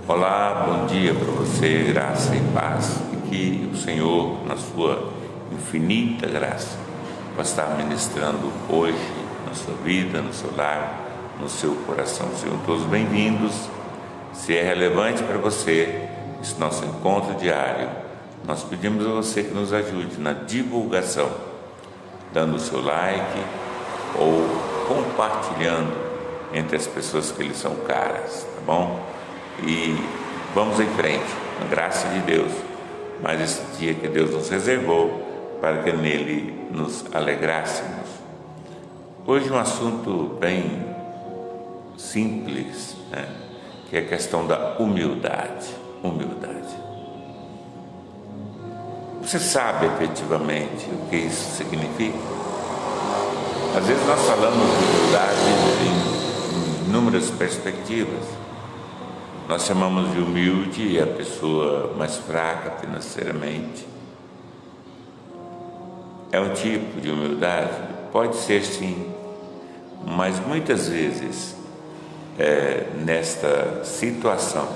Olá, bom dia para você, graça e paz. E que o Senhor, na sua infinita graça, possa estar ministrando hoje na sua vida, no seu lar, no seu coração. Sejam todos bem-vindos. Se é relevante para você esse nosso encontro diário, nós pedimos a você que nos ajude na divulgação, dando o seu like ou compartilhando entre as pessoas que lhe são caras, tá bom? E vamos em frente, na graça de Deus, mas esse dia que Deus nos reservou para que nele nos alegrássemos. Hoje um assunto bem simples, né? Que é a questão da humildade. Você sabe efetivamente o que isso significa? Às vezes nós falamos de humildade em inúmeras perspectivas. Nós chamamos de humilde a pessoa mais fraca financeiramente. É um tipo de humildade? Pode ser sim, mas muitas vezes nesta situação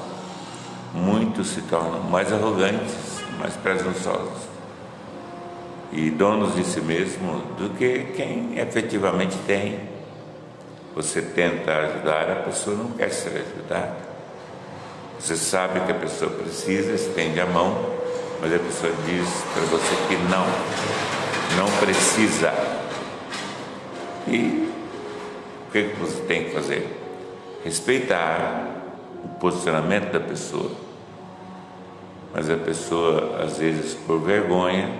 muitos se tornam mais arrogantes, mais presunçosos e donos de si mesmo do que quem efetivamente tem. Você tenta ajudar, a pessoa não quer ser ajudada. Você sabe que a pessoa precisa, estende a mão, mas a pessoa diz para você que não precisa. E o que você tem que fazer? Respeitar o posicionamento da pessoa. Mas a pessoa, às vezes, por vergonha,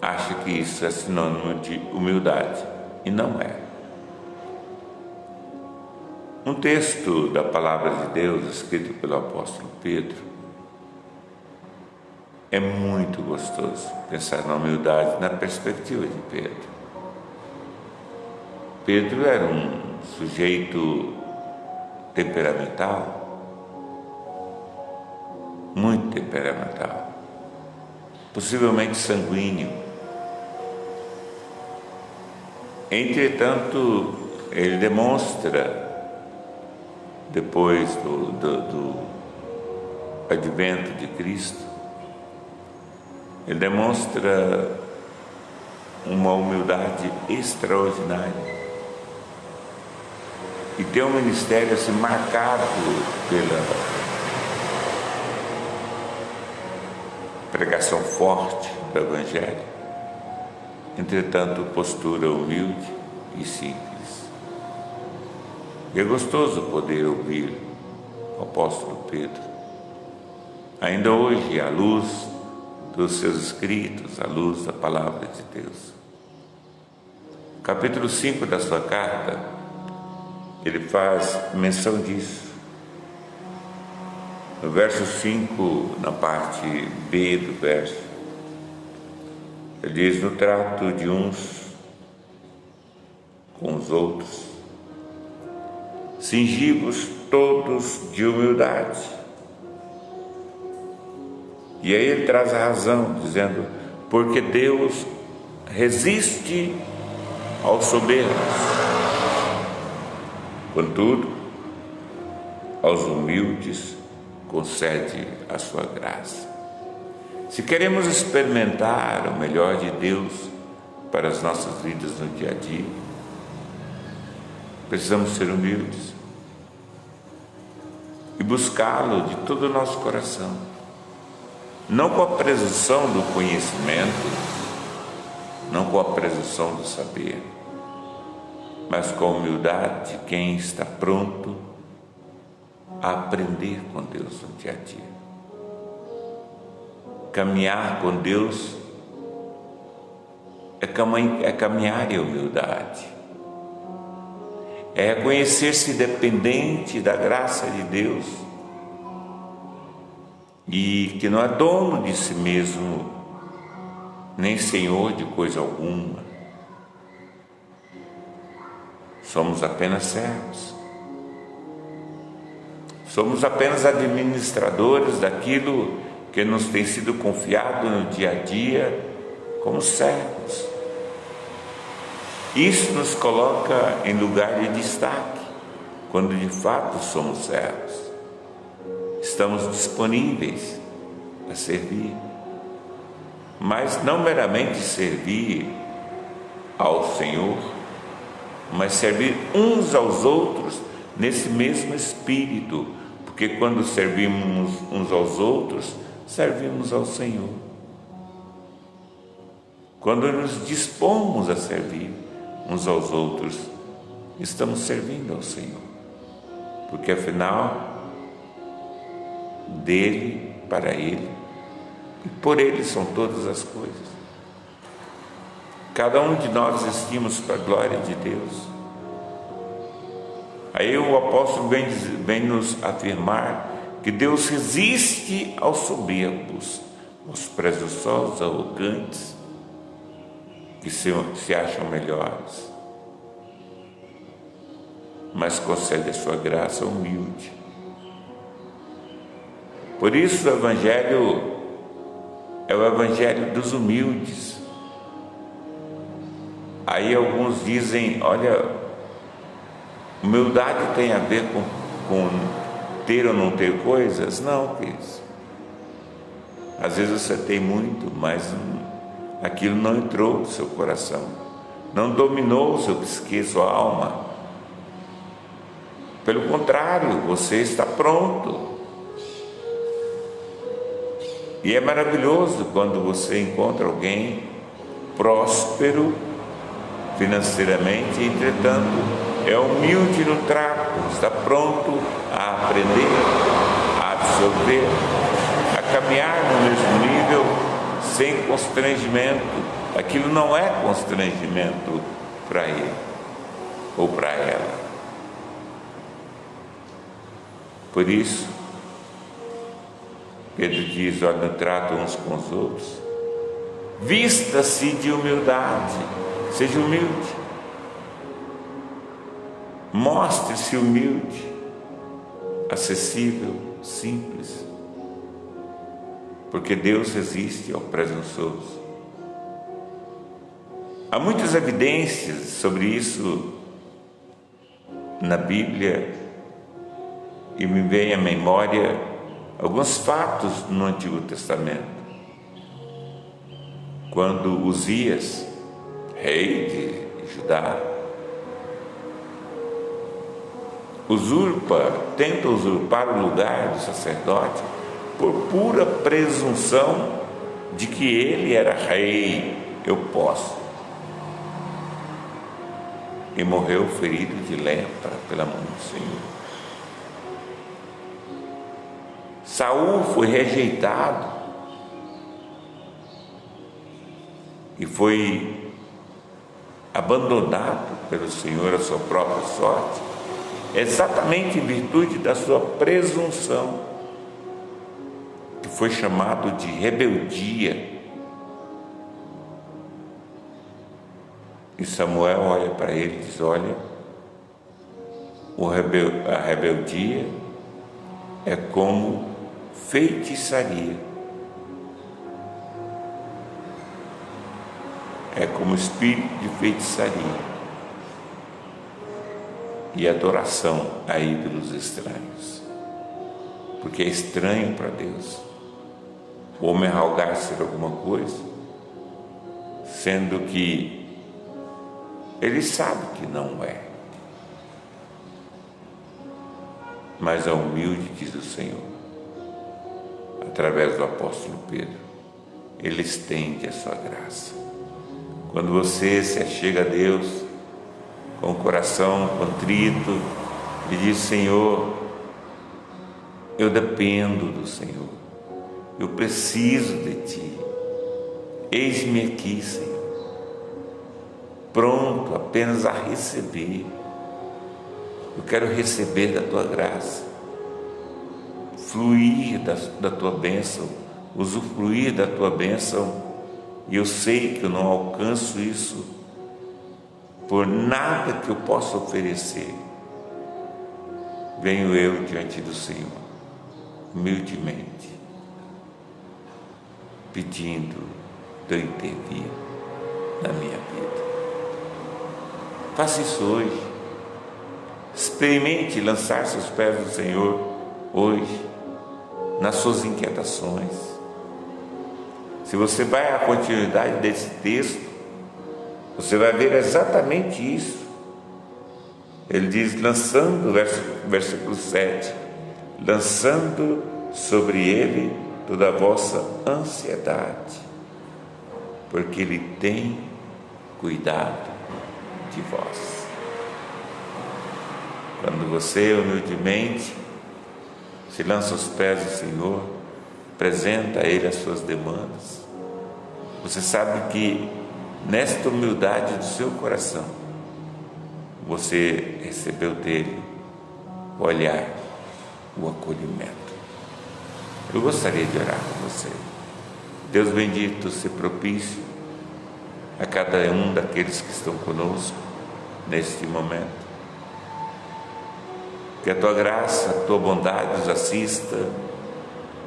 acha que isso é sinônimo de humildade. E não é. Um texto da Palavra de Deus, escrito pelo apóstolo Pedro, é muito gostoso pensar na humildade na perspectiva de Pedro. Pedro era um sujeito temperamental, muito temperamental, possivelmente sanguíneo. Entretanto, ele demonstra, depois do advento de Cristo, ele demonstra uma humildade extraordinária e tem um ministério assim marcado pela pregação forte do Evangelho. Entretanto, postura humilde e simples. E é gostoso poder ouvir o apóstolo Pedro, ainda hoje, à luz dos seus escritos, à luz da palavra de Deus. Capítulo 5 da sua carta, ele faz menção disso. No verso 5, na parte B do verso, ele diz: no trato de uns com os outros, cingivos todos de humildade. E aí ele traz a razão, dizendo: porque Deus resiste aos soberbos, contudo, aos humildes concede a sua graça. Se queremos experimentar o melhor de Deus para as nossas vidas no dia a dia, precisamos ser humildes e buscá-lo de todo o nosso coração, não com a presunção do conhecimento, não com a presunção do saber, mas com a humildade de quem está pronto a aprender com Deus no dia a dia. Caminhar com Deus é caminhar em humildade, é reconhecer-se dependente da graça de Deus e que não é dono de si mesmo, nem senhor de coisa alguma. Somos apenas servos. Somos apenas administradores daquilo que nos tem sido confiado no dia a dia como servos. Isso nos coloca em lugar de destaque, quando de fato somos servos. estamos disponíveis a servir, mas não meramente servir ao Senhor, mas servir uns aos outros nesse mesmo espírito, porque quando servimos uns aos outros, servimos ao Senhor. Quando nos dispomos a servir uns aos outros, estamos servindo ao Senhor, porque afinal, dele, para ele e por ele são todas as coisas. Cada um de nós existimos para a glória de Deus. Aí o apóstolo vem nos afirmar que Deus resiste aos soberbos, aos presunçosos, arrogantes, que se acham melhores, mas concede a sua graça humilde. Por isso o Evangelho é o Evangelho dos humildes. Aí alguns dizem, olha, humildade tem a ver com ter ou não ter coisas? Não, queridos. Às vezes você tem muito, mas aquilo não entrou no seu coração, não dominou o seu psique, sua alma. Pelo contrário, você está pronto. E é maravilhoso quando você encontra alguém próspero financeiramente, entretanto é humilde no trato, está pronto a aprender, a absorver, a caminhar no mesmo nível, sem constrangimento. Aquilo não é constrangimento para ele ou para ela. Por isso, Pedro diz, olha, no trato uns com os outros, vista-se de humildade, seja humilde, mostre-se humilde, acessível, simples, porque Deus resiste ao presunçoso. Há muitas evidências sobre isso na Bíblia, e me vem à memória alguns fatos no Antigo Testamento. Quando Uzias, rei de Judá, tenta usurpar o lugar do sacerdote por pura presunção de que ele era rei, eu posso. E morreu ferido de lepra pela mão do Senhor. Saul foi rejeitado e foi abandonado pelo Senhor à sua própria sorte, exatamente em virtude da sua presunção, que foi chamado de rebeldia. E Samuel olha para ele e diz, olha, a rebeldia é como feitiçaria, é como espírito de feitiçaria e adoração a ídolos estranhos, porque é estranho para Deus o homem arrogar ser alguma coisa, sendo que ele sabe que não é. Mas a humilde, diz o Senhor, através do apóstolo Pedro, ele estende a sua graça. Quando você se achega a Deus com o coração contrito e diz, Senhor, eu dependo do Senhor, eu preciso de Ti, eis-me aqui, Senhor, pronto apenas a receber. Eu quero receber da Tua graça, fluir da Tua bênção, usufruir da Tua bênção, e eu sei que eu não alcanço isso por nada que eu possa oferecer. Venho eu diante do Senhor, humildemente, pedindo que eu intervir na minha vida. Faça isso hoje. Experimente lançar-se aos pés do Senhor hoje, nas suas inquietações. Se você vai à continuidade desse texto, você vai ver exatamente isso. Ele diz, lançando, versículo 7, lançando sobre ele toda a vossa ansiedade, porque ele tem cuidado de vós. Quando você humildemente se lança aos pés do Senhor, apresenta a Ele as suas demandas, você sabe que nesta humildade do seu coração, você recebeu dele o olhar, o acolhimento. Eu gostaria de orar com você. Deus bendito, se propício a cada um daqueles que estão conosco neste momento. Que a Tua graça, a Tua bondade os assista,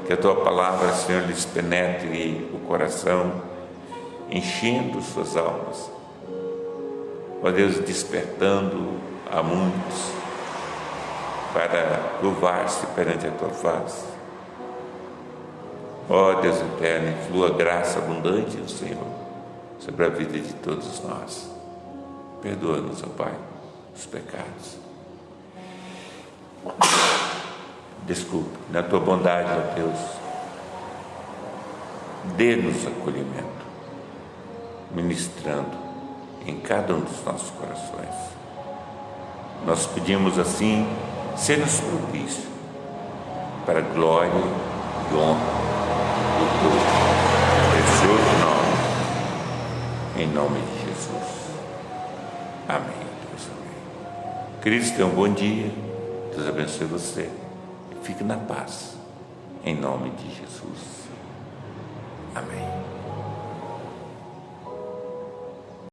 que a Tua palavra, Senhor, lhes penetre o coração, enchendo suas almas. Ó Deus, despertando a muitos para curvar-se perante a Tua face. Ó Deus eterno, flua graça abundante do Senhor sobre a vida de todos nós. Perdoa-nos, ó Pai, os pecados. Desculpe, na Tua bondade, ó Deus, dê-nos acolhimento, ministrando em cada um dos nossos corações. Nós pedimos assim, ser-nos propício para a glória e honra do Teu precioso nome, em nome de Jesus. Amém. Deus, amém. Queridos, tenham um bom dia. Deus abençoe você. E fique na paz, em nome de Jesus. Amém.